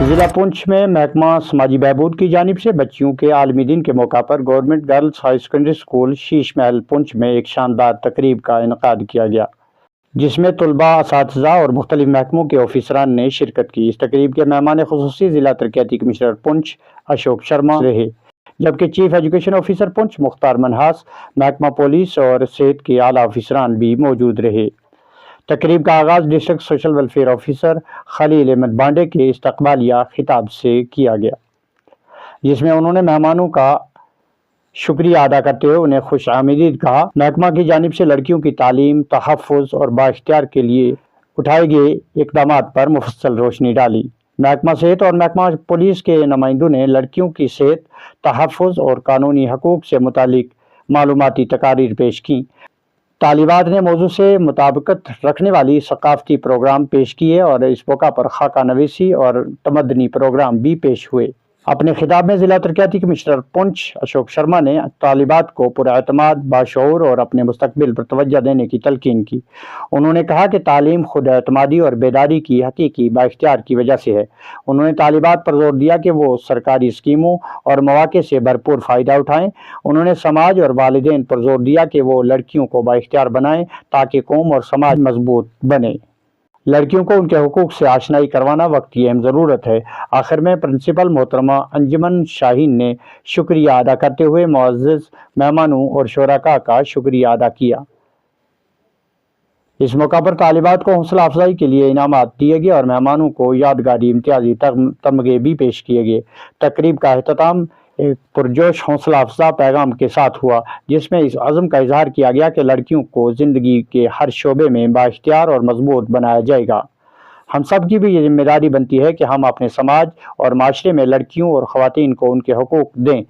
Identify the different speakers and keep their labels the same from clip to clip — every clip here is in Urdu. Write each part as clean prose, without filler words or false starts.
Speaker 1: ضلع پونچھ میں محکمہ سماجی بہبود کی جانب سے بچیوں کے عالمی دن کے موقع پر government girls high secondary school Sheesh Mahal Poonch میں ایک شاندار تقریب کا انعقاد کیا گیا، جس میں طلباء، اساتذہ اور مختلف محکموں کے آفیسران نے شرکت کی۔ اس تقریب کے مہمان خصوصی ضلع ترقیاتی کمشنر پونچھ اشوک شرما رہے، جبکہ چیف ایجوکیشن آفیسر پونچھ مختار منہاس، محکمہ پولیس اور صحت کے اعلیٰ افسران بھی موجود رہے۔ تقریب کا آغاز ڈسٹرکٹ سوشل ویلفیئر آفیسر خلیل احمد بانڈے کے استقبالیہ خطاب سے کیا گیا، جس میں انہوں نے مہمانوں کا شکریہ ادا کرتے ہوئے انہیں خوش آمدید کہا۔ محکمہ کی جانب سے لڑکیوں کی تعلیم، تحفظ اور بااختیار کے لیے اٹھائے گئے اقدامات پر مفصل روشنی ڈالی۔ محکمہ صحت اور محکمہ پولیس کے نمائندوں نے لڑکیوں کی صحت، تحفظ اور قانونی حقوق سے متعلق معلوماتی تقاریر پیش کیں۔ طالبات نے موضوع سے مطابقت رکھنے والی ثقافتی پروگرام پیش کیے اور اس موقع پر خاکہ نویسی اور تمدنی پروگرام بھی پیش ہوئے۔ اپنے خطاب میں ضلع ترقیاتی کمشنر پونچھ اشوک شرما نے طالبات کو پراعتماد، باشعور اور اپنے مستقبل پر توجہ دینے کی تلقین کی۔ انہوں نے کہا کہ تعلیم خود اعتمادی اور بیداری کی حقیقی بااختیار کی وجہ سے ہے۔ انہوں نے طالبات پر زور دیا کہ وہ سرکاری اسکیموں اور مواقع سے بھرپور فائدہ اٹھائیں۔ انہوں نے سماج اور والدین پر زور دیا کہ وہ لڑکیوں کو بااختیار بنائیں تاکہ قوم اور سماج مضبوط بنے۔ لڑکیوں کو ان کے حقوق سے آشنائی کروانا وقت کی اہم ضرورت ہے۔ آخر میں پرنسپل محترمہ انجمن شاہین نے شکریہ ادا کرتے ہوئے معزز مہمانوں اور شرکاء کا شکریہ ادا کیا۔ اس موقع پر طالبات کو حوصلہ افزائی کے لیے انعامات دیے گئے اور مہمانوں کو یادگاری امتیازی تمغے بھی پیش کیے گئے۔ تقریب کا اختتام ایک پرجوش حوصلہ افزا پیغام کے ساتھ ہوا، جس میں اس عزم کا اظہار کیا گیا کہ لڑکیوں کو زندگی کے ہر شعبے میں بااختیار اور مضبوط بنایا جائے گا۔ ہم سب کی بھی یہ ذمہ داری بنتی ہے کہ ہم اپنے سماج اور معاشرے میں لڑکیوں اور خواتین کو ان کے حقوق دیں۔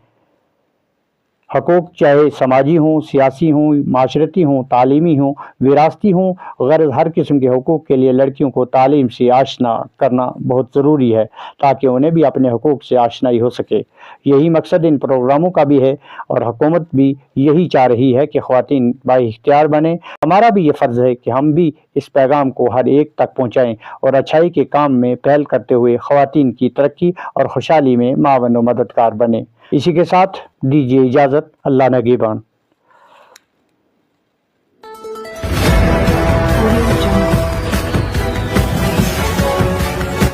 Speaker 1: حقوق چاہے سماجی ہوں، سیاسی ہوں، معاشرتی ہوں، تعلیمی ہوں، وراثتی ہوں، غرض ہر قسم کے حقوق کے لیے لڑکیوں کو تعلیم سے آشنا کرنا بہت ضروری ہے تاکہ انہیں بھی اپنے حقوق سے آشنائی ہو سکے۔ یہی مقصد ان پروگراموں کا بھی ہے اور حکومت بھی یہی چاہ رہی ہے کہ خواتین بااختیار بنیں۔ ہمارا بھی یہ فرض ہے کہ ہم بھی اس پیغام کو ہر ایک تک پہنچائیں اور اچھائی کے کام میں پہل کرتے ہوئے خواتین کی ترقی اور خوشحالی میں معاون و مددگار بنیں۔ اسی کے ساتھ دیجیے اجازت، اللہ نگہبان۔